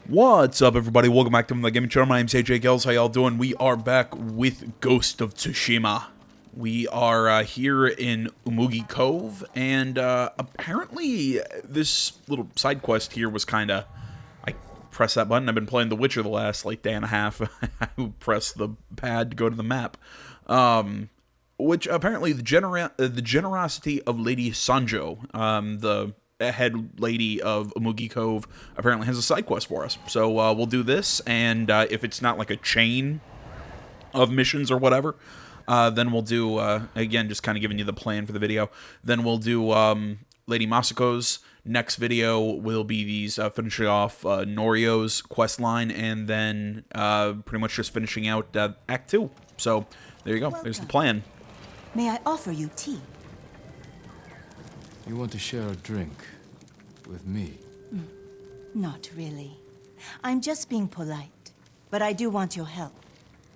What's up, everybody? Welcome back to the gaming channel. My name's AJ Gels. How y'all doing? We are back with Ghost of Tsushima. We are here in Umugi Cove, and apparently this little side quest here was kind of... I pressed that button. I've been playing The Witcher the last, like, day and a half. I pressed the pad to go to the map. Which, apparently, the generosity of Lady Sanjo, the head lady of Umugi Cove, apparently has a side quest for us. So we'll do this, and if it's not like a chain of missions or whatever, then we'll do, again, just kind of giving you the plan for the video, then we'll do Lady Masako's. Next video will be these finishing off Norio's quest line, and then pretty much just finishing out Act 2. So there you go. Welcome. There's the plan. May I offer you tea? You want to share a drink with me? Not really. I'm just being polite. But I do want your help.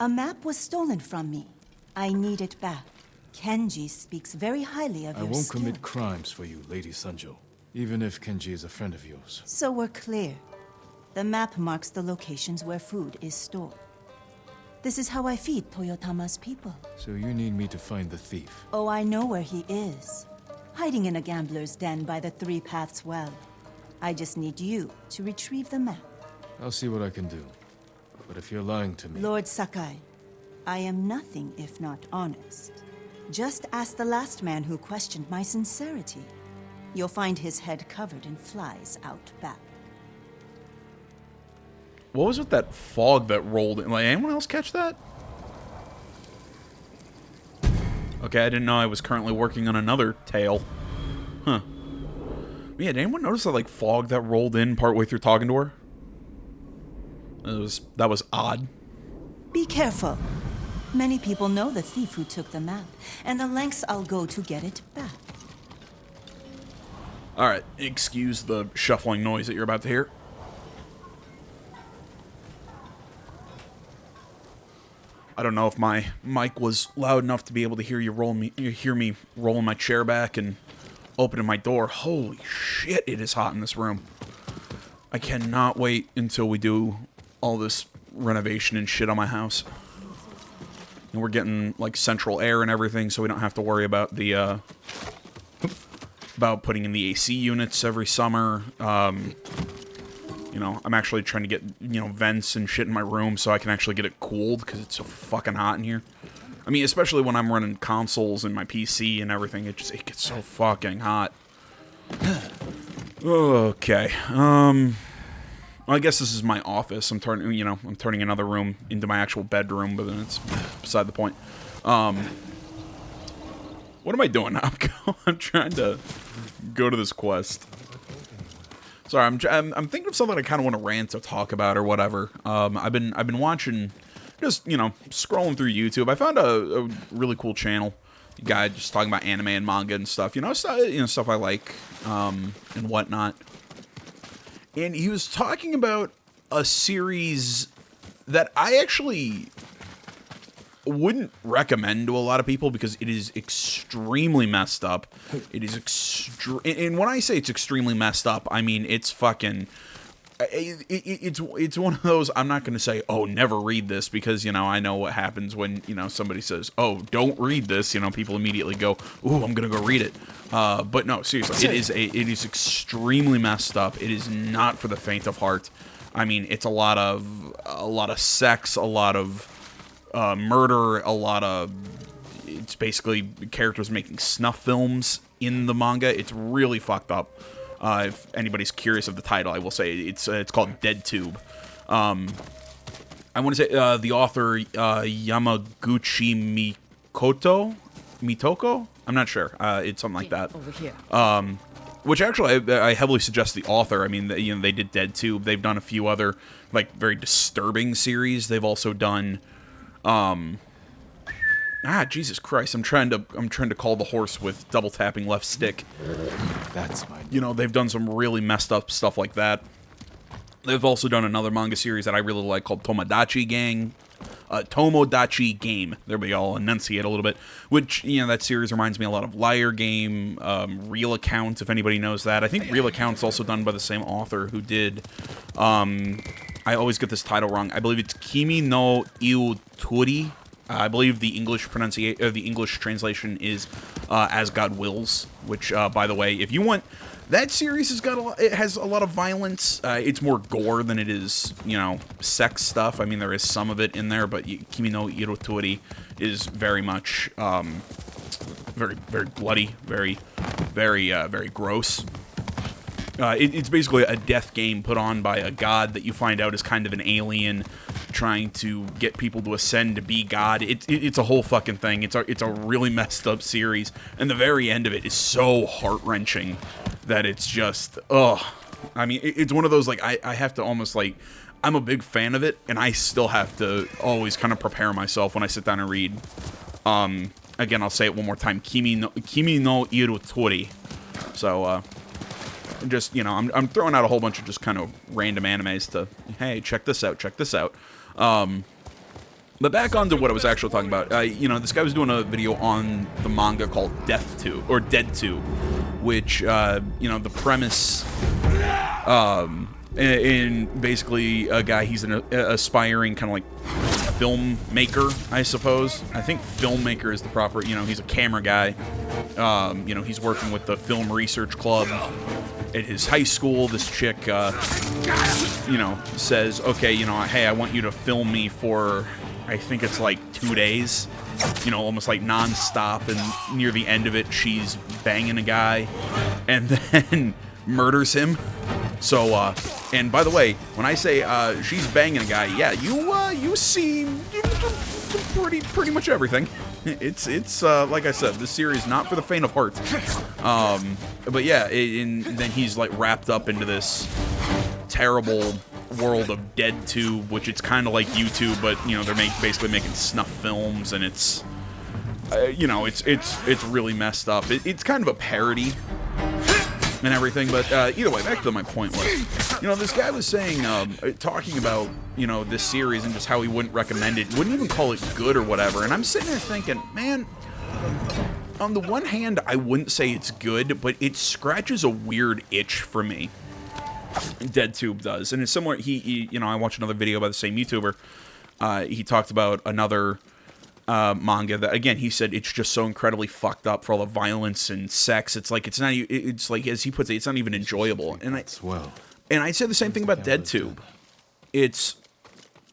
A map was stolen from me. I need it back. Kenji speaks very highly of your skill. I won't commit crimes for you, Lady Sanjo. Even if Kenji is a friend of yours. So we're clear. The map marks the locations where food is stored. This is how I feed Toyotama's people. So you need me to find the thief? Oh, I know where he is. Hiding in a gambler's den by the Three Paths Well. I just need you to retrieve the map. I'll see what I can do. But if you're lying to me... Lord Sakai, I am nothing if not honest. Just ask the last man who questioned my sincerity. You'll find his head covered in flies out back. What was with that fog that rolled in? Like, anyone else catch that? Okay, I didn't know I was currently working on another tale. Huh. Yeah, did anyone notice that, like, fog that rolled in partway through talking to her? That was odd. Be careful. Many people know the thief who took the map, and the lengths I'll go to get it back. Alright, excuse the shuffling noise that you're about to hear. I don't know if my mic was loud enough to be able to hear me rolling my chair back and opening my door. Holy shit, it is hot in this room. I cannot wait until we do all this renovation and shit on my house. And we're getting, like, central air and everything, so we don't have to worry about the, about putting in the AC units every summer. You know, I'm actually trying to get, you know, vents and shit in my room so I can actually get it cooled because it's so fucking hot in here. I mean, especially when I'm running consoles and my PC and everything, it gets so fucking hot. Okay, well, I guess this is my office. I'm turning another room into my actual bedroom, but then it's beside the point. What am I doing now? I'm trying to go to this quest. Sorry, I'm thinking of something I kind of want to rant or talk about or whatever. I've been watching, just, you know, scrolling through YouTube. I found a really cool channel, a guy just talking about anime and manga and stuff. You know, stuff I like and whatnot. And he was talking about a series that I actually wouldn't recommend to a lot of people because it is extremely messed up. It is and when I say it's extremely messed up, I mean it's fucking... It's one of those, I'm not going to say, oh, never read this, because, you know, I know what happens when, you know, somebody says, oh, don't read this, you know, people immediately go, ooh, I'm going to go read it. But no, seriously, it is extremely messed up. It is not for the faint of heart. I mean, it's a lot of sex, a lot of murder, it's basically characters making snuff films in the manga. It's really fucked up. If anybody's curious of the title, I will say it's called Dead Tube. I want to say the author Yamaguchi Mitoko. I'm not sure. It's something like that. Over here. Which actually I heavily suggest the author. I mean, you know, they did Dead Tube. They've done a few other, like, very disturbing series. They've also done Jesus Christ! I'm trying to call the horse with double tapping left stick. That's my... You know, they've done some really messed up stuff like that. They've also done another manga series that I really like called Tomodachi Gang. Tomodachi Game. There we all enunciate a little bit, which, you know, that series reminds me a lot of Liar Game, Real Accounts, if anybody knows that. I think Real Accounts also done by the same author who did, I always get this title wrong. I believe it's Kimi no Iutori. I believe the English the English translation is As God Wills, which, by the way, if you want, that series has a lot of violence. It's more gore than it is, you know, sex stuff. I mean, there is some of it in there, but Kimi no Iutori is very much very, very bloody, very, very gross. It's basically a death game put on by a god that you find out is kind of an alien trying to get people to ascend to be God. It's a whole fucking thing. It's a really messed up series, and the very end of it is so heart-wrenching that it's just, ugh. I mean, it's one of those, like, I have to almost, like, I'm a big fan of it, and I still have to always kind of prepare myself when I sit down and read. Again, I'll say it one more time. Kimi no Iutori. So, just, you know, I'm throwing out a whole bunch of just kind of random animes to, hey, check this out, check this out. But back on to what I was actually talking about. You know, this guy was doing a video on the manga called Death 2, or Dead 2, which, you know, the premise, in basically a guy, he's an aspiring kind of like filmmaker, I suppose. I think filmmaker is the proper, you know, he's a camera guy. You know, he's working with the Film Research Club at his high school. This chick, you know, says, okay, you know, hey, I want you to film me for, I think it's like 2 days, you know, almost like non-stop, and near the end of it, she's banging a guy, and then murders him. So, and by the way, when I say, she's banging a guy, yeah, you see pretty much everything. It's like I said, this series not for the faint of heart. But yeah, then he's like wrapped up into this terrible world of Dead Tube, which it's kind of like YouTube, but you know they're basically making snuff films, and it's you know it's really messed up. It's kind of a parody and everything, but either way, back to my point was, you know, this guy was saying, talking about, you know, this series and just how he wouldn't recommend it, wouldn't even call it good or whatever, and I'm sitting there thinking, man, on the one hand, I wouldn't say it's good, but it scratches a weird itch for me. DeadTube does, and it's similar, he you know, I watched another video by the same YouTuber, he talked about another manga that, again, he said it's just so incredibly fucked up for all the violence and sex. It's like it's like, as he puts it, it's not even enjoyable. And I said the same thing about DeadTube.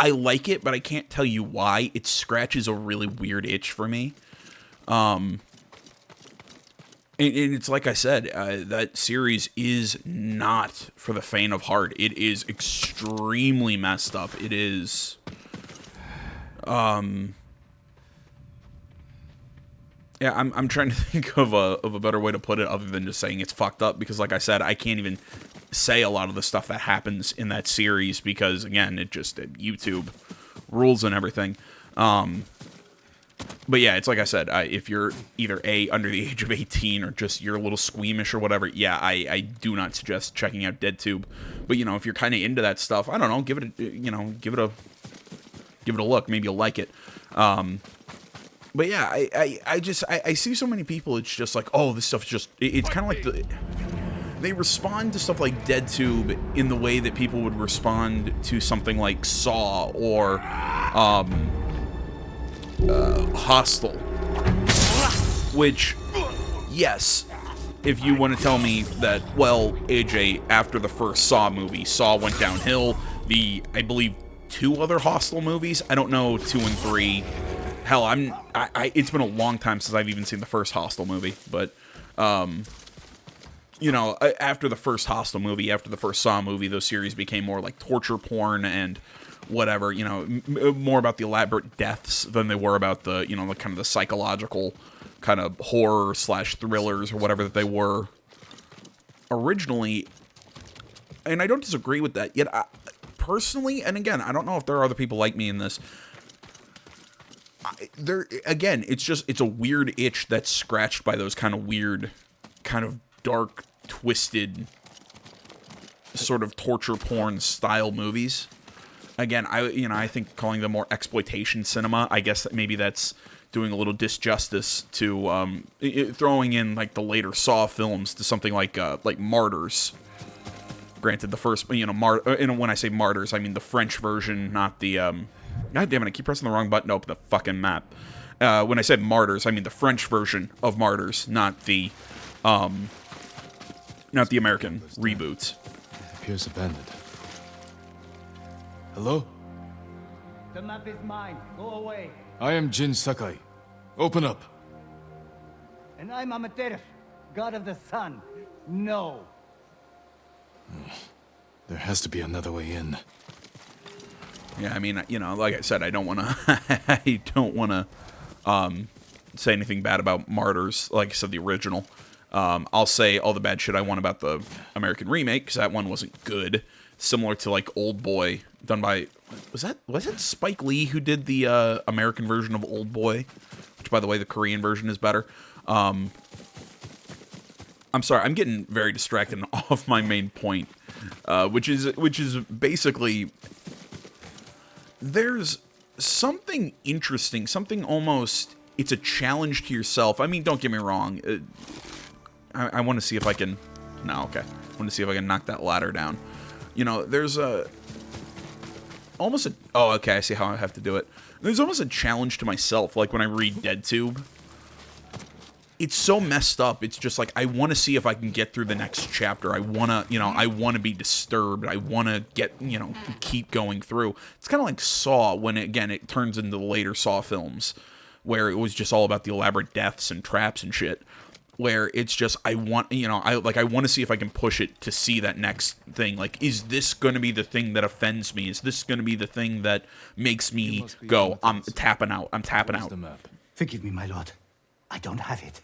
I like it, but I can't tell you why. It scratches a really weird itch for me. And it's like I said, that series is not for the faint of heart. It is extremely messed up. It is, yeah, I'm trying to think of a better way to put it other than just saying it's fucked up, because like I said, I can't even say a lot of the stuff that happens in that series because, again, YouTube rules and everything. But yeah, it's like I said, if you're either under the age of 18 or just you're a little squeamish or whatever, yeah, I do not suggest checking out DeadTube. But, you know, if you're kind of into that stuff, I don't know, give it a look. Maybe you'll like it. But yeah, I see so many people, it's just like, oh, this stuff's just, it's kind of like they respond to stuff like DeadTube in the way that people would respond to something like Saw or, Hostel, which, yes, if you want to tell me that, well, AJ, after the first Saw movie, Saw went downhill, I believe 2 other Hostel movies, I don't know 2 and 3, hell, it's been a long time since I've even seen the first Hostel movie, but, you know, after the first Hostel movie, after the first Saw movie, those series became more like torture porn and whatever, you know, more about the elaborate deaths than they were about the, you know, the kind of the psychological kind of horror / thrillers or whatever that they were originally. And I don't disagree with that, yet personally, and again, I don't know if there are other people like me in this, again, it's a weird itch that's scratched by those kind of weird, kind of dark, twisted, sort of torture porn style movies. again, I think calling them more exploitation cinema, I guess that maybe that's doing a little disjustice to throwing in like the later Saw films to something like Martyrs. Granted, the first, when I say Martyrs, I mean the French version, not the God damn it, I keep pressing the wrong button to open the fucking map. When I said Martyrs, I mean the French version of Martyrs, not the American reboots. It appears abandoned. Hello? The map is mine. Go away. I am Jin Sakai. Open up. And I'm Amaterasu, god of the sun. No. There has to be another way in. Yeah, I mean, like I said, I don't want to, say anything bad about Martyrs. Like I said, the original. I'll say all the bad shit I want about the American remake because that one wasn't good. Similar to like Old Boy, done by was it Spike Lee who did the American version of Old Boy, which by the way the Korean version is better. I'm sorry, I'm getting very distracted and off my main point, which is basically there's something interesting, something almost it's a challenge to yourself. I mean, don't get me wrong. I want to see if I can. No, okay. I want to see if I can knock that ladder down. There's almost a... Oh, okay, I see how I have to do it. There's almost a challenge to myself, like when I read DeadTube. It's so messed up, it's just like, I want to see if I can get through the next chapter. I want to, I want to be disturbed. I want to get, keep going through. It's kind of like Saw, when, it turns into the later Saw films, where it was just all about the elaborate deaths and traps and shit. Where it's just, I want to see if I can push it to see that next thing. Like, is this going to be the thing that offends me? Is this going to be the thing that makes me go, I'm tapping out, I'm tapping out? Forgive me, my lord. I don't have it.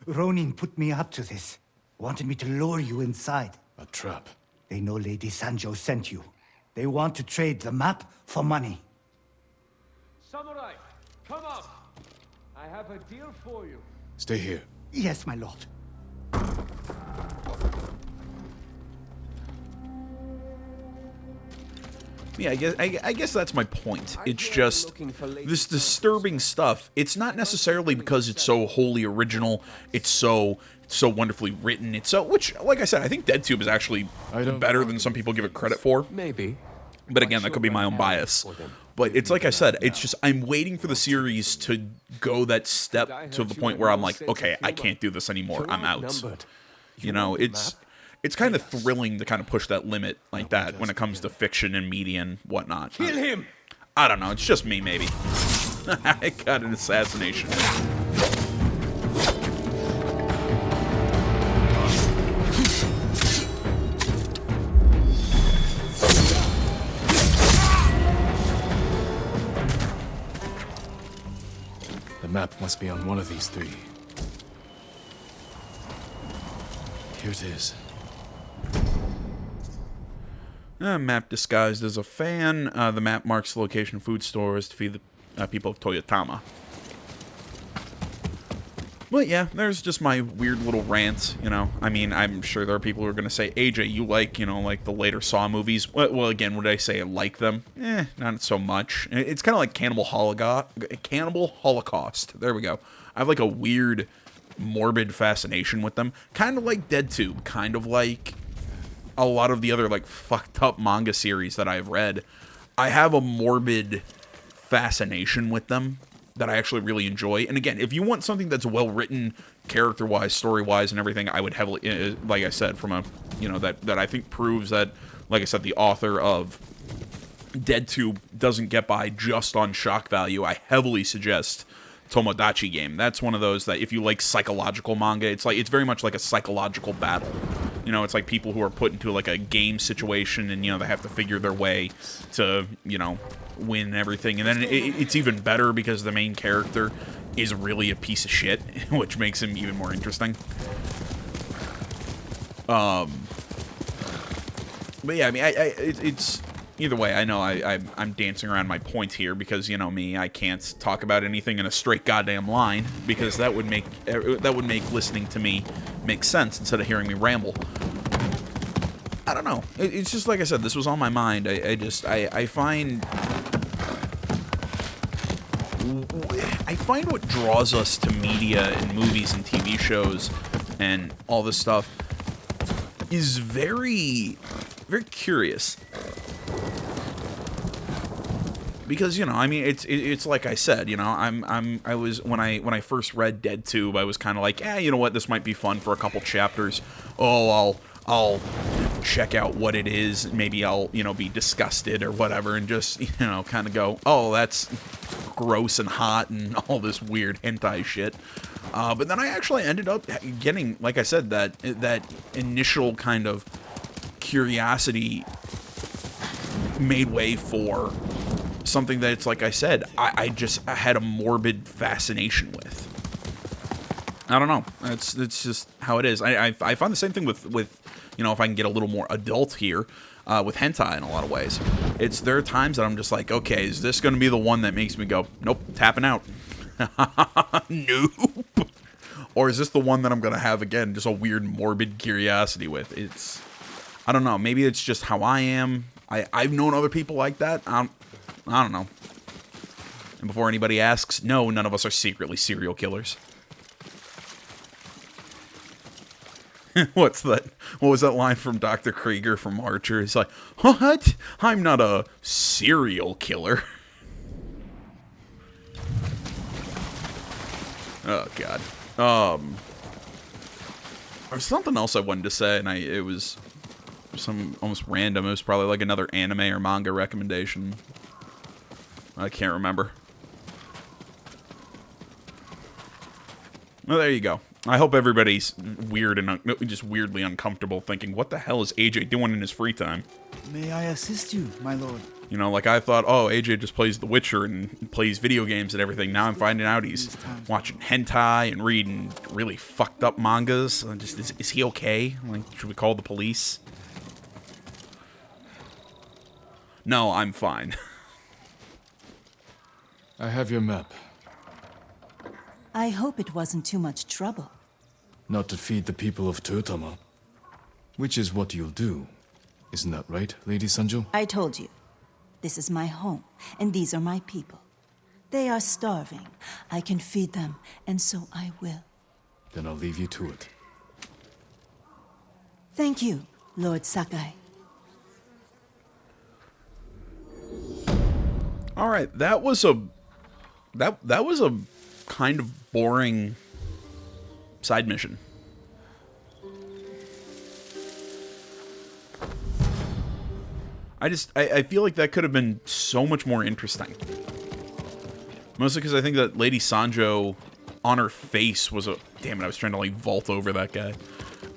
Ronin put me up to this. Wanted me to lure you inside. A trap. They know Lady Sanjo sent you. They want to trade the map for money. Samurai, come up! I have a deal for you. Stay here. Yes, my lord. Yeah, I guess that's my point. It's just this disturbing stuff. It's not necessarily because it's so wholly original. It's so wonderfully written. It's so, which, like I said, I think DeadTube is actually better than some people give it credit for. Maybe. But again, that could be my own bias. But it's like I said, it's just I'm waiting for the series to go that step to the point where I'm like, okay, I can't do this anymore. I'm out. It's kind of thrilling to kind of push that limit like that when it comes to fiction and media and whatnot. Kill him! I don't know. It's just me, maybe. I got an assassination. The map must be on one of these three. Here it is. Map disguised as a fan. The map marks the location of food stores to feed the people of Toyotama. But yeah, there's just my weird little rant, I mean, I'm sure there are people who are going to say, AJ, you like the later Saw movies. Well, again, would I say I like them? Not so much. It's kind of like Cannibal Holocaust. There we go. I have like a weird, morbid fascination with them. Kind of like DeadTube. Kind of like a lot of the other like fucked up manga series that I've read. I have a morbid fascination with them that I actually really enjoy. And again, if you want something that's well written, character-wise, story-wise, and everything, I would heavily, like I said, from a, that I think proves that, like I said, the author of DeadTube doesn't get by just on shock value. I heavily suggest Tomodachi Game. That's one of those that if you like psychological manga, it's very much like a psychological battle. It's like people who are put into like a game situation and, they have to figure their way to, win everything. And then it's even better because the main character is really a piece of shit, which makes him even more interesting. But yeah, I mean, it's either way. I know I'm dancing around my point here because me, I can't talk about anything in a straight goddamn line because that would make listening to me make sense instead of hearing me ramble. I don't know. It's just like I said, this was on my mind. I find what draws us to media and movies and TV shows and all this stuff is very, very curious. Because, you know, I mean, it's like I said, you know, I was when I first read Dead Tube, I was kind of like, you know what, this might be fun for a couple chapters. Oh, I'll check out what it is. Maybe I'll, you know, be disgusted or whatever, and just, you know, kind of go, oh, that's gross and hot and all this weird hentai shit. But then I actually ended up getting, like I said, that initial kind of curiosity made way for something that's, like I said, I had a morbid fascination with. I don't know. It's just how it is. I find the same thing with you know, if I can get a little more adult here, with hentai in a lot of ways. There are times that I'm just like, okay, is this going to be the one that makes me go, nope, tapping out. Nope. Or is this the one that I'm going to have, again, just a weird morbid curiosity with? I don't know. Maybe it's just how I am. I've known other people like that. I don't know. And before anybody asks, no, none of us are secretly serial killers. What was that line from Dr. Krieger from Archer? He's like, what? I'm not a serial killer. Oh, God. There's something else I wanted to say, and it was some almost random. It was probably like another anime or manga recommendation. I can't remember. Well, there you go. I hope everybody's weird and just weirdly uncomfortable thinking, what the hell is AJ doing in his free time? May I assist you, my lord? You know, like I thought, oh, AJ just plays The Witcher and plays video games and everything. Now I'm finding out he's watching hentai and reading really fucked up mangas. Is he okay? Like, should we call the police? No, I'm fine. I have your map. I hope it wasn't too much trouble. Not to feed the people of Tsushima. Which is what you'll do. Isn't that right, Lady Sanjo? I told you. This is my home, and these are my people. They are starving. I can feed them, and so I will. Then I'll leave you to it. Thank you, Lord Sakai. All right, that was a kind of boring side mission. I feel like that could have been so much more interesting. Mostly because I think that Lady Sanjo, on her face, was a... Damn it, I was trying to, like, vault over that guy.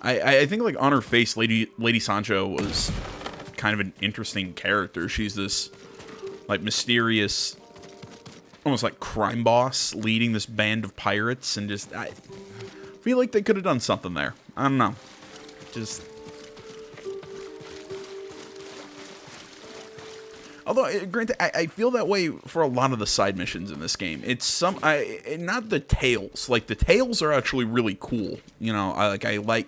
I think, like, on her face, Lady Sanjo was kind of an interesting character. She's this, like, mysterious, almost like crime boss leading this band of pirates, and just... I feel like they could have done something there. I don't know. Just... Although, granted, I feel that way for a lot of the side missions in this game. It's not the tales. Like, the tales are actually really cool. You know, I like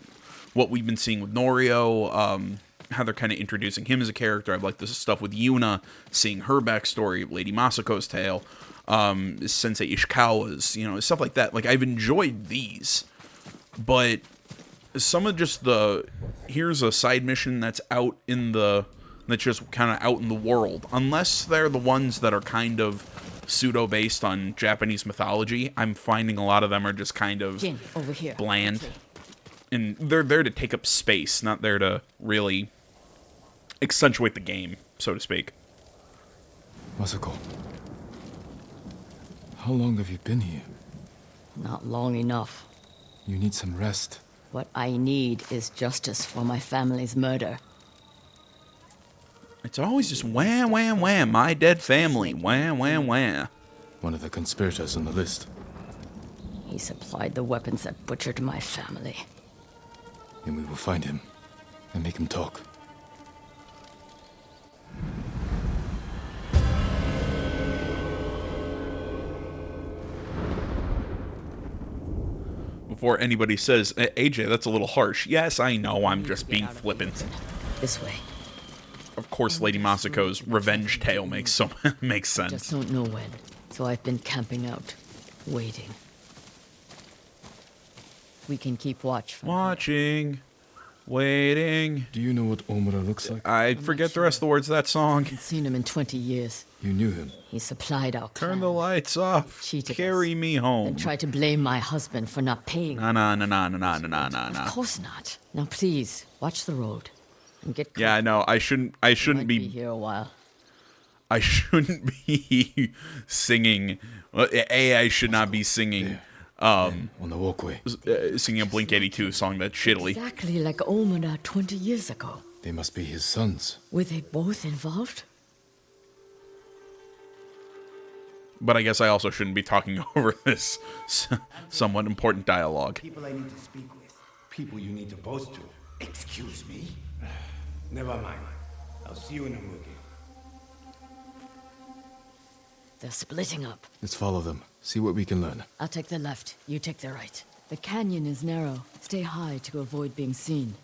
what we've been seeing with Norio, how they're kind of introducing him as a character. I like this stuff with Yuna, seeing her backstory, Lady Masako's tale, Sensei Ishikawa's, you know, stuff like that. Like, I've enjoyed these, but some of just here's a side mission that's out in the... that's just kind of out in the world. Unless they're the ones that are kind of pseudo-based on Japanese mythology, I'm finding a lot of them are just kind of Jin, over here. bland. And they're there to take up space, not there to really accentuate the game, so to speak. Masako, how long have you been here? Not long enough. You need some rest. What I need is justice for my family's murder. It's always just wham, wham, wham, my dead family, wham, wham, wham. One of the conspirators on the list. He supplied the weapons that butchered my family. Then we will find him and make him talk. Before anybody says, AJ, that's a little harsh. Yes, I know, I'm just being flippant. This way. Of course, Lady Masako's revenge tale makes makes Just sense. don't know when. So I've been camping out, waiting. We can keep watch from here. Watching, waiting. Do you know what Omura looks like? I forget the rest of the words of that song. Haven't seen him in 20 years. You knew him. He supplied our Turn clan, the lights off. cheated Carry us, me home. then tried to blame my husband for not paying. Nah, nah, nah, nah, nah, nah, nah, nah, Of nah. course not. Now please, watch the road. And get Yeah, I know. I shouldn't be be. here a while. I shouldn't be singing. Well, I should not be singing. On the walkway. Singing a Blink 82 song that's shittily. Exactly like Omura 20 years ago. They must be his sons. Were they both involved? But I guess I also shouldn't be talking over this somewhat important dialogue. People I need to speak with. People you need to boast to. Excuse me? Never mind. I'll see you in Umugi. They're splitting up. Let's follow them. See what we can learn. I'll take the left, you take the right. The canyon is narrow. Stay high to avoid being seen.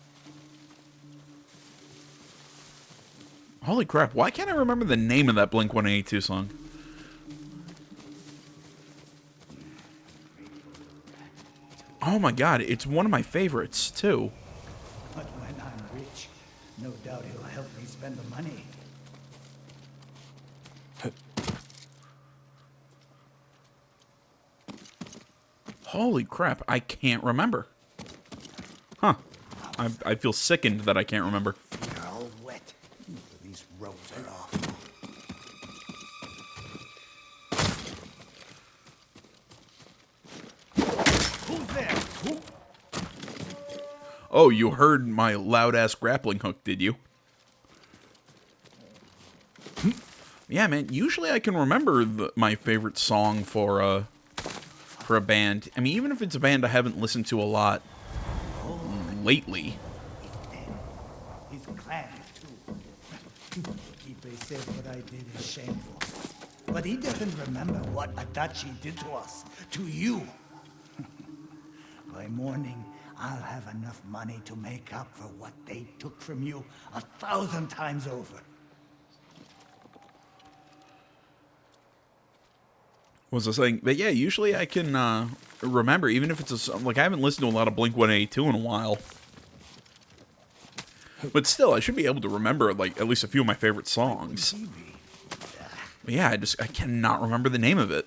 Holy crap, why can't I remember the name of that Blink 182 song? Oh my god, it's one of my favorites, too. But when I'm rich, no doubt he'll help me spend the money. Holy crap, I can't remember. Huh. I feel sickened that I can't remember. They're all wet. These roads are awful. Who's there? Oh, you heard my loud-ass grappling hook, did you? Yeah, man, usually I can remember my favorite song for a band. I mean, even if it's a band I haven't listened to a lot lately. His clan, too. Kipe said what I did is shameful. But he doesn't remember what Adachi did to us, to you. By morning, I'll have enough money to make up for what they took from you 1,000 times over. Was I saying? But yeah, usually I can remember, even if it's like I haven't listened to a lot of Blink 182 in a while. But still, I should be able to remember like at least a few of my favorite songs. But yeah, I cannot remember the name of it.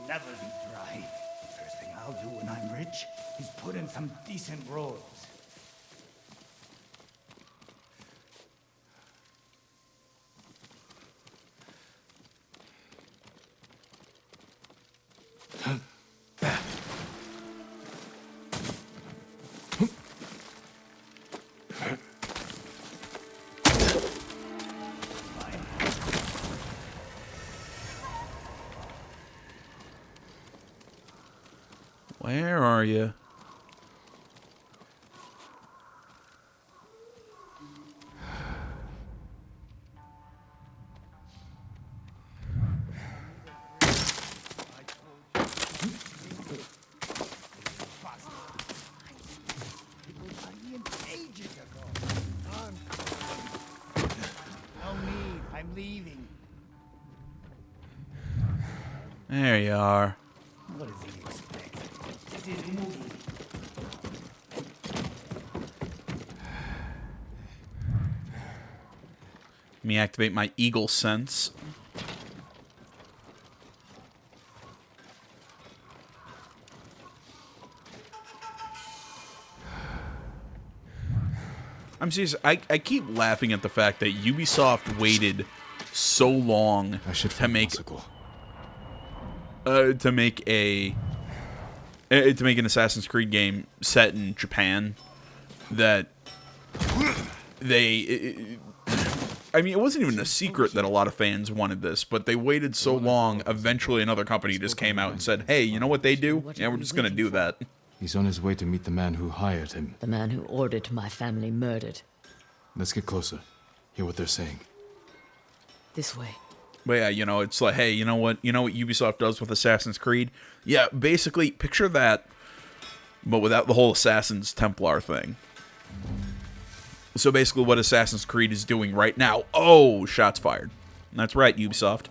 Never be dry. First thing I'll do when I'm rich is put in some decent roads. Where are you? No need. I'm leaving. There you are. What does he expect? This is Mugi. Let me activate my eagle sense. I'm serious. I keep laughing at the fact that Ubisoft waited so long I should to make Masako. to make an Assassin's Creed game set in Japan that they I mean, it wasn't even a secret that a lot of fans wanted this, but they waited so long, eventually another company just came out and said, hey, you know what they do? Yeah, we're just going to do that. He's on his way to meet the man who hired him. The man who ordered my family murdered. Let's get closer. Hear what they're saying. This way. But yeah, you know, it's like, hey, you know what Ubisoft does with Assassin's Creed? Yeah, basically, picture that, but without the whole Assassin's Templar thing. So basically what Assassin's Creed is doing right now... Oh, shots fired. That's right, Ubisoft.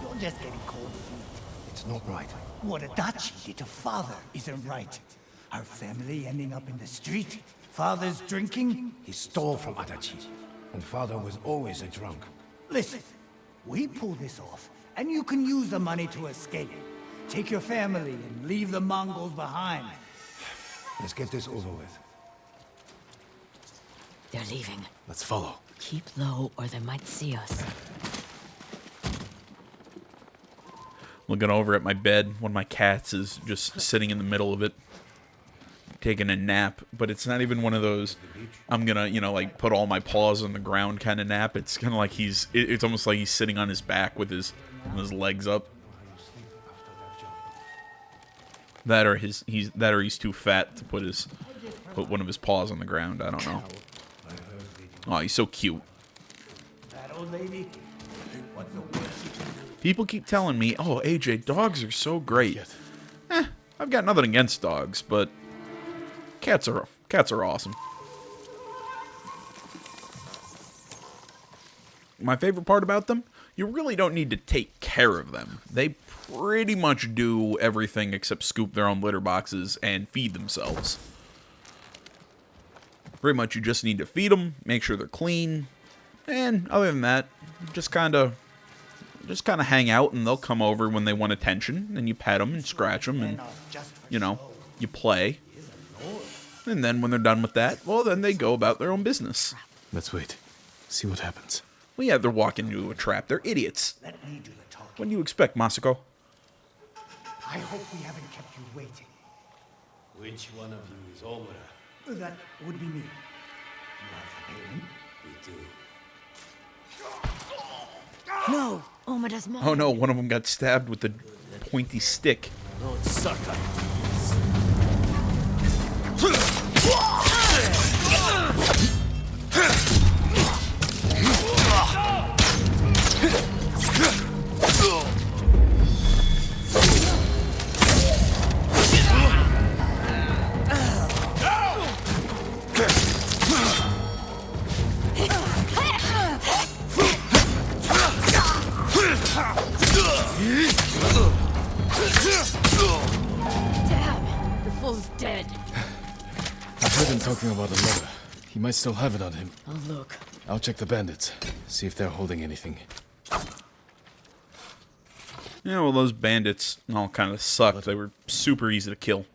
You're just getting cold feet. It's not right. What Adachi did to Father isn't right. Our family ending up in the street. Father's drinking. He stole from Adachi, and father was always a drunk. Listen, we pull this off, and you can use the money to escape. Take your family and leave the Mongols behind. Let's get this over with. They're leaving. Let's follow. Keep low or they might see us. Looking over at my bed, one of my cats is just sitting in the middle of it, taking a nap, but it's not even one of those, I'm gonna, you know, like, put all my paws on the ground kind of nap. It's kind of like it's almost like he's sitting on his back with his legs up. That or he's too fat to put one of his paws on the ground. I don't know. Oh, he's so cute. That old lady, what's the worst she can do? People keep telling me, oh, AJ, dogs are so great. I've got nothing against dogs, but cats are awesome. My favorite part about them, you really don't need to take care of them. They pretty much do everything except scoop their own litter boxes and feed themselves. Pretty much you just need to feed them, make sure they're clean, and other than that, just kind of hang out, and they'll come over when they want attention, and you pet them and scratch them, and, you know, you play. And then when they're done with that, well, then they go about their own business. Let's wait. See what happens. Well, yeah, they're walking into a trap. They're idiots. Let me do the talking. What do you expect, Masako? I hope we haven't kept you waiting. Which one of you is Omura? That would be me. You have the payment? We do. No! Omada's mom. Oh no, one of them got stabbed with the pointy stick. Lord Saka. Damn! The fool's dead. I heard him talking about a letter. He might still have it on him. I'll look. I'll check the bandits. See if they're holding anything. Yeah, well, those bandits all kind of sucked. They were super easy to kill.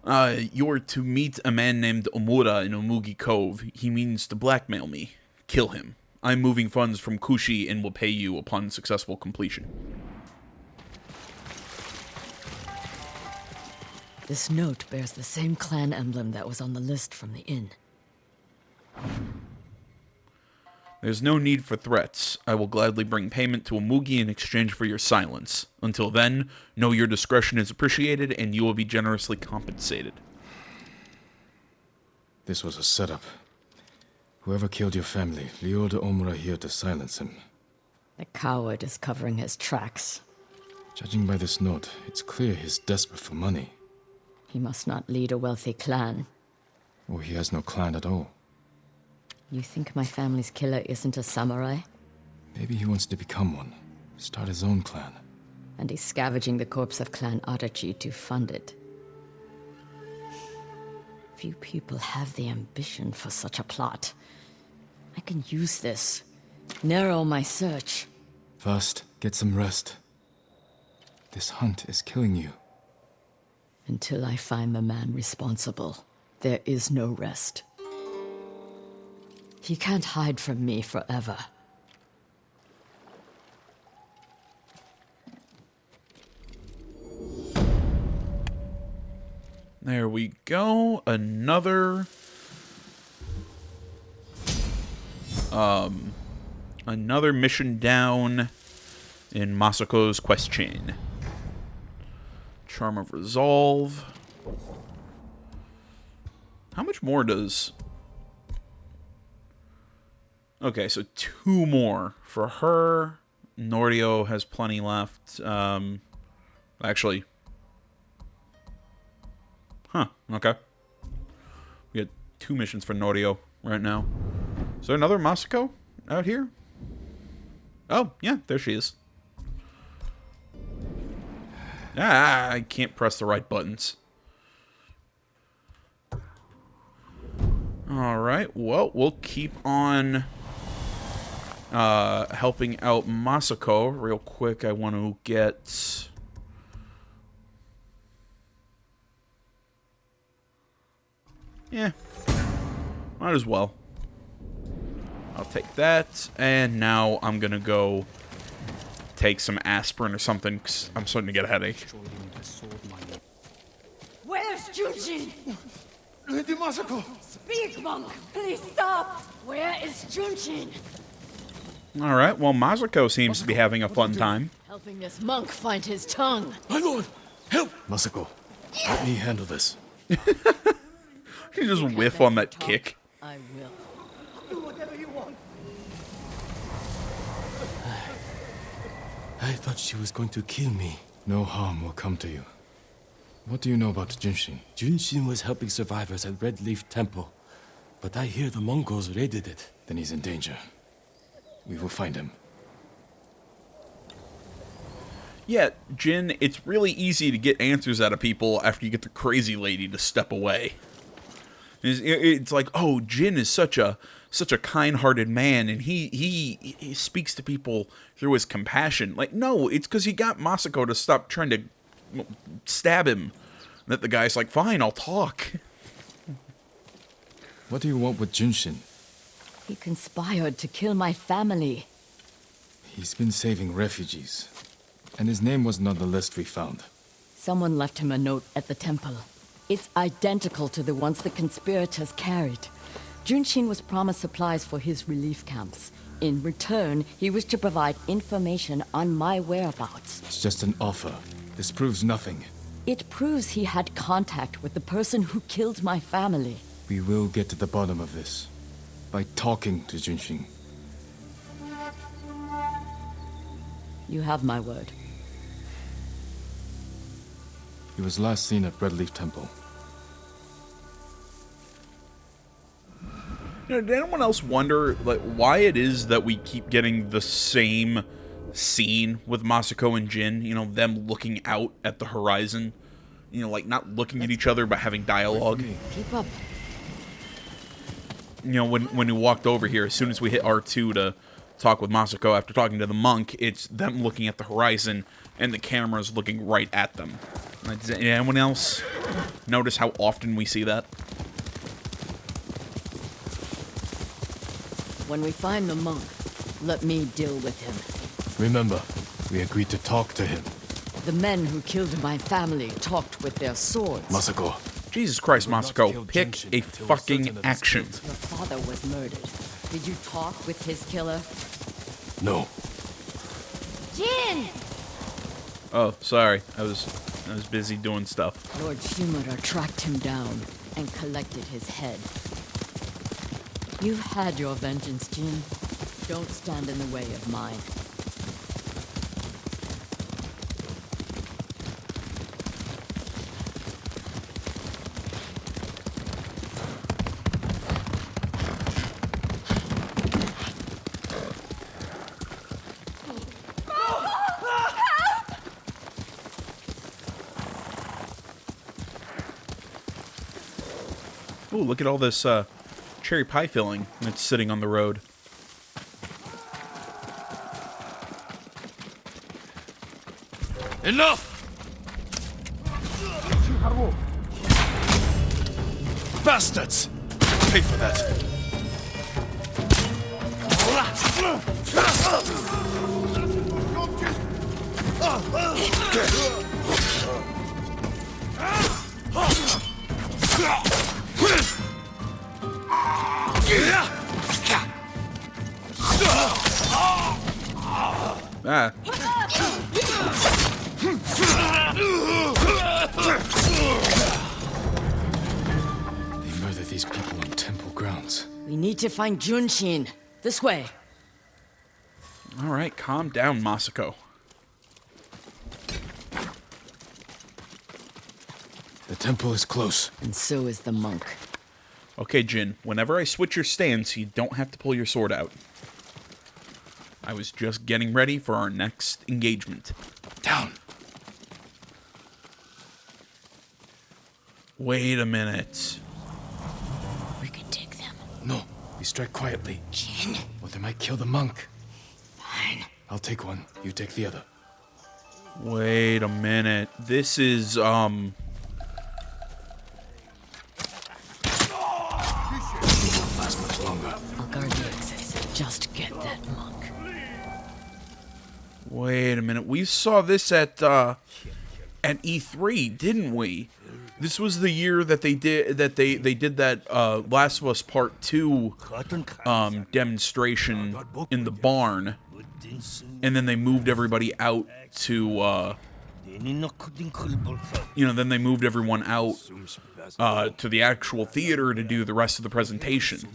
You're to meet a man named Omura in Umugi Cove. He means to blackmail me. Kill him. I'm moving funds from Kushi and will pay you upon successful completion. This note bears the same clan emblem that was on the list from the inn. There's no need for threats. I will gladly bring payment to Umugi in exchange for your silence. Until then, know your discretion is appreciated and you will be generously compensated. This was a setup. Whoever killed your family lured Omura here to silence him. The coward is covering his tracks. Judging by this note, it's clear he's desperate for money. He must not lead a wealthy clan. Or he has no clan at all. You think my family's killer isn't a samurai? Maybe he wants to become one. Start his own clan. And he's scavenging the corpse of Clan Adachi to fund it. Few people have the ambition for such a plot. I can use this. Narrow my search. First, get some rest. This hunt is killing you. Until I find the man responsible, there is no rest. He can't hide from me forever. There we go. Another mission down in Masako's quest chain. Charm of Resolve. How much more does... Okay, so 2 more for her. Nordio has plenty left. Actually. Huh, okay. We got 2 missions for Nordio right now. Is there another Masako out here? Oh, yeah, there she is. Ah, I can't press the right buttons. Alright, well, we'll keep on helping out Masako. Real quick, I want to get... Yeah, might as well. I'll take that, and now I'm gonna go take some aspirin or something, because I'm starting to get a headache. Where's Junshin? Lady Masako! Speak, monk! Please stop! Where is Junshin? Alright, well, Masako seems to be having a fun time. Helping this monk find his tongue. My lord, help! Masako, let me handle this. You just whiff on that kick. I will. Do whatever you want. I thought she was going to kill me. No harm will come to you. What do you know about Junshin? Junshin was helping survivors at Red Leaf Temple, but I hear the Mongols raided it. Then he's in danger. We will find him. Yeah, Jin, it's really easy to get answers out of people after you get the crazy lady to step away. It's like, oh, Jin is such a kind-hearted man, and he speaks to people through his compassion. Like, no, it's because he got Masako to stop trying to stab him. That the guy's like, fine, I'll talk. What do you want with Junshin? He conspired to kill my family. He's been saving refugees. And his name wasn't on the list we found. Someone left him a note at the temple. It's identical to the ones the conspirators carried. Junshin was promised supplies for his relief camps. In return, he was to provide information on my whereabouts. It's just an offer. This proves nothing. It proves he had contact with the person who killed my family. We will get to the bottom of this. By talking to Junshin. You have my word. He was last seen at Red Leaf Temple. You know, did anyone else wonder like why it is that we keep getting the same scene with Masako and Jin? You know, them looking out at the horizon. You know, like not looking at each other but having dialogue. Keep up. You know, when we walked over here, as soon as we hit R2 to talk with Masako after talking to the monk, it's them looking at the horizon and the camera's looking right at them. Like, does anyone else notice how often we see that? When we find the monk, let me deal with him. Remember, we agreed to talk to him. The men who killed my family talked with their swords. Masako. Jesus Christ, Masako, pick a fucking action. Your father was murdered. Did you talk with his killer? No. Jin! Oh, sorry. I was busy doing stuff. Lord Shimura tracked him down and collected his head. You've had your vengeance, Jin. Don't stand in the way of mine. Ooh, look at all this cherry pie filling that's sitting on the road. Enough! Bastards! Pay for that. Ah. They murdered these people on temple grounds. We need to find Junshin. This way. Alright, calm down, Masako. The temple is close. And so is the monk. Okay, Jin, whenever I switch your stance, you don't have to pull your sword out. I was just getting ready for our next engagement. Down. Wait a minute. We could take them. No, we strike quietly. Jin. Or they might kill the monk. Fine. I'll take one, you take the other. Wait a minute. This is, Last much longer. I'll guard the exits. Just get that monk. Wait a minute. We saw this at E3, didn't we? This was the year that they did that Last of Us Part 2 demonstration in the barn, and then they moved everybody out to then they moved everyone out to the actual theater to do the rest of the presentation.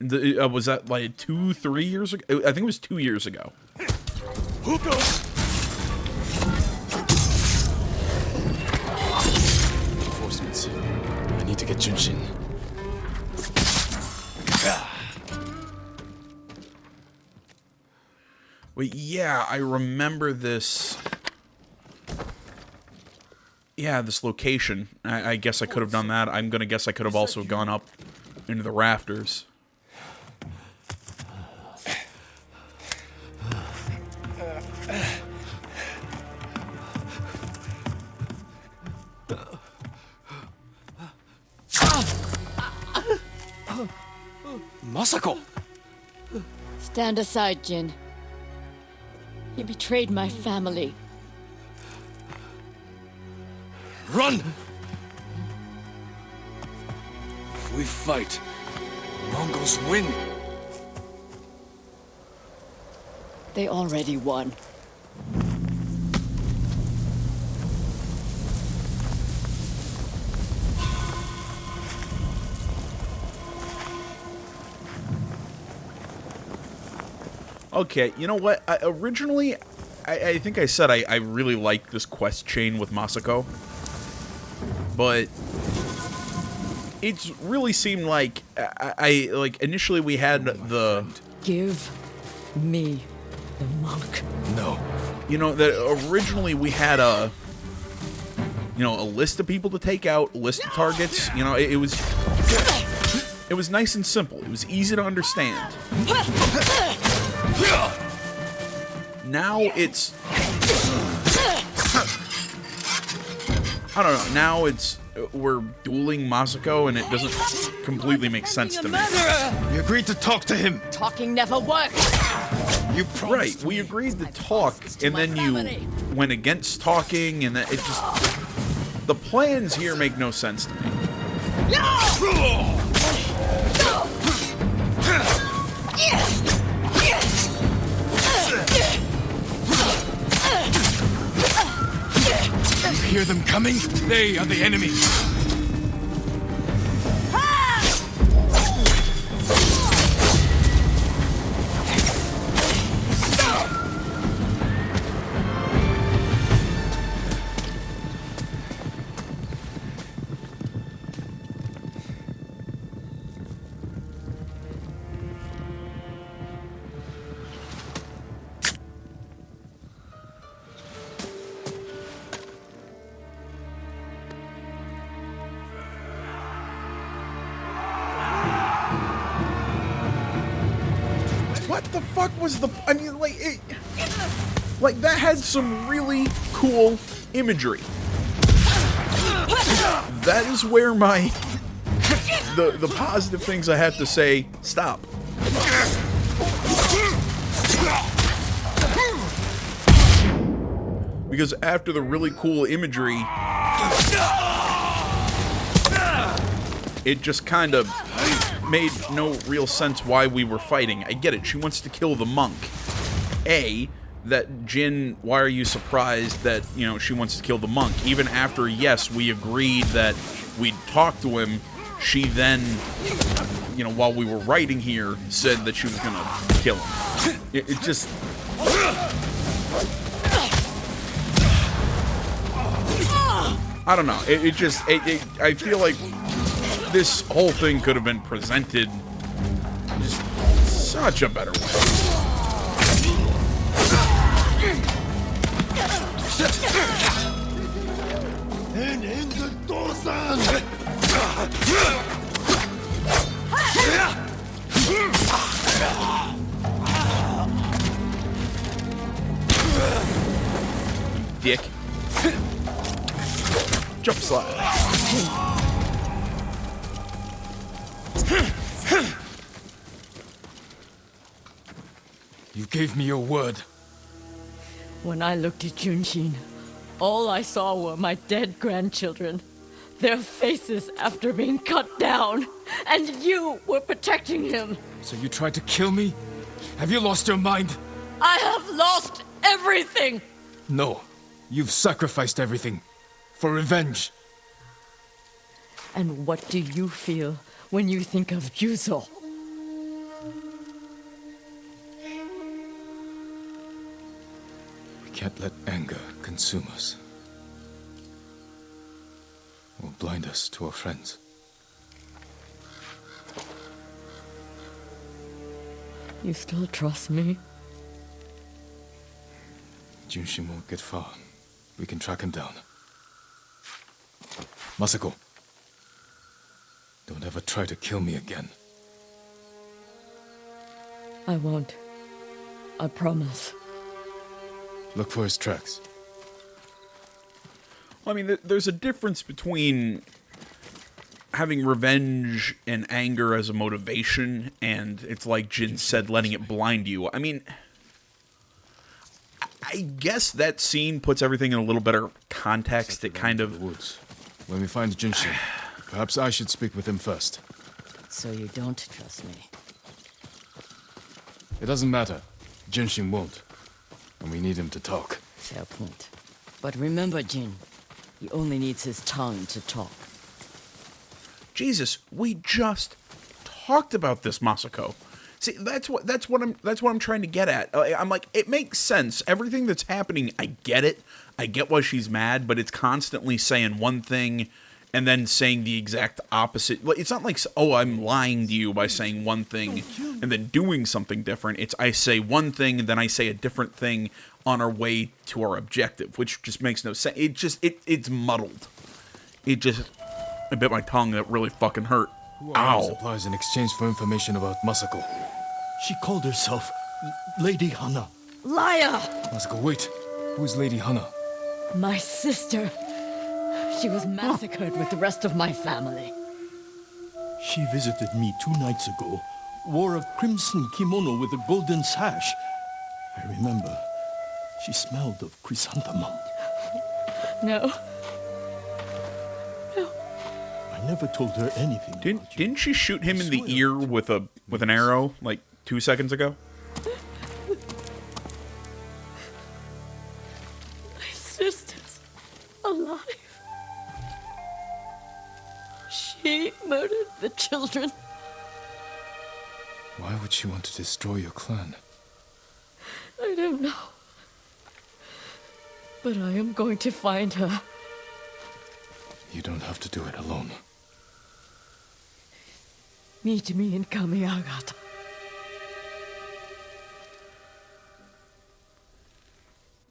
Was that like 2-3 years ago? I think it was 2 years ago. Reinforcements. I need to get Junshin. Wait, yeah, I remember this. Yeah, this location. I guess I could have done that. I'm gonna guess I could have also gone up into the rafters. Masako! Stand aside, Jin. He betrayed my family. Run! If we fight, Mongols win. They already won. Okay, you know what? Originally, I think I said I really liked this quest chain with Masako. But it's really seemed like like initially we had the Give me the monk. No. you know that originally we had a list of people to take out, a list of targets. You know, it was nice and simple. It was easy to understand. Now it's I don't know. Now we're dueling Masako, and it doesn't completely make sense to me. We agreed to talk to him. Talking never worked. You Right, promised. we agreed to talk, and then you went against talking, and it just... The plans here make no sense to me. You hear them coming? They are the enemy. What the fuck was the... I mean, like, like, that had some really cool imagery. That is where my... The positive things I have to say stop. Because after the really cool imagery, it just kind of made no real sense why we were fighting. I get it. She wants to kill the monk. That Jin, why are you surprised that, she wants to kill the monk? Even after, yes, we agreed that we'd talk to him, she then, while we were writing here, said that she was gonna kill him. It just... I don't know. I feel like this whole thing could have been presented just such a better way. Dick. Jump slide. You gave me your word. When I looked at Junshin, all I saw were my dead grandchildren. Their faces after being cut down. And you were protecting him. So you tried to kill me? Have you lost your mind? I have lost everything! No. You've sacrificed everything. For revenge. And what do you feel when you think of Yuzo? We can't let anger consume us. Or blind us to our friends. You still trust me? Junshin won't get far. We can track him down. Masako. Don't ever try to kill me again. I won't. I promise. Look for his tracks. Well, I mean, there's a difference between having revenge and anger as a motivation, and it's like Jin said, letting it blind you. I mean, I guess that scene puts everything in a little better context. It kind of... Woods. When we find Junshin, perhaps I should speak with him first. So you don't trust me? It doesn't matter. Junshin won't. And we need him to talk. Fair point. But remember, Jin, he only needs his tongue to talk. Jesus, we just talked about this, Masako. See, that's what I'm trying to get at. I'm like, it makes sense. Everything that's happening, I get it. I get why she's mad, but it's constantly saying one thing and then saying the exact opposite. It's not like, oh, I'm lying to you by saying one thing and then doing something different. It's I say one thing and then I say a different thing on our way to our objective, which just makes no sense. It's muddled. I bit my tongue. That really fucking hurt. Ow. Supplies in exchange for information about Masako. She called herself Lady Hana. Liar! Masako, wait. Who is Lady Hana? My sister. She was massacred with the rest of my family. She visited me 2 nights ago, wore a crimson kimono with a golden sash. I remember. She smelled of chrysanthemum. No. I never told her anything. Didn't she shoot him in the ear with an arrow like 2 seconds ago? My sister's alive. She murdered the children. Why would she want to destroy your clan? I don't know. But I am going to find her. You don't have to do it alone. Meet me in Kamiagata.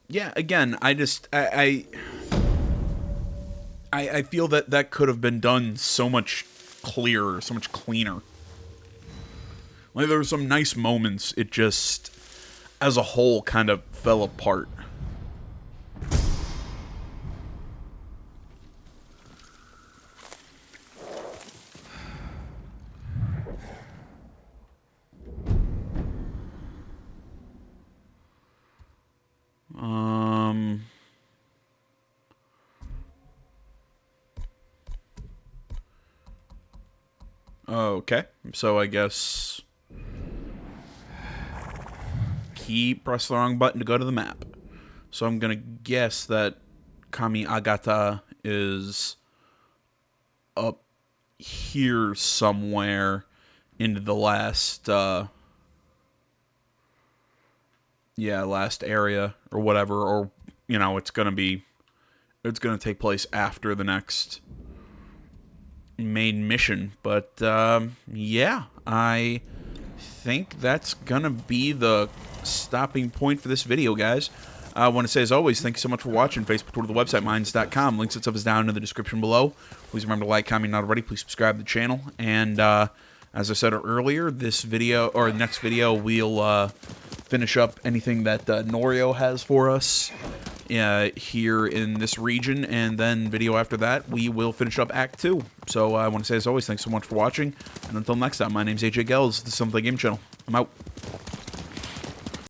Yeah, again, I feel that could have been done so much clearer, so much cleaner. Like, there were some nice moments, it just, as a whole, kind of fell apart. Okay, so I guess press the wrong button to go to the map. So I'm gonna guess that Kamiagata is up here somewhere into the last yeah, last area or whatever, or you know, it's gonna take place after the next main mission. But yeah, I think that's gonna be the stopping point for this video, guys. I want to say, as always, thank you so much for watching. Facebook, Twitter, the website, minds.com. Links and stuff is down in the description below. Please remember to like, comment, not already. Please subscribe to the channel. And as I said earlier, this video, or the next video, we'll finish up anything that Norio has for us here in this region. And then video after that, we will finish up Act 2. So I want to say, as always, thanks so much for watching. And until next time, my name's AJ Gels. This is Something Game Channel. I'm out.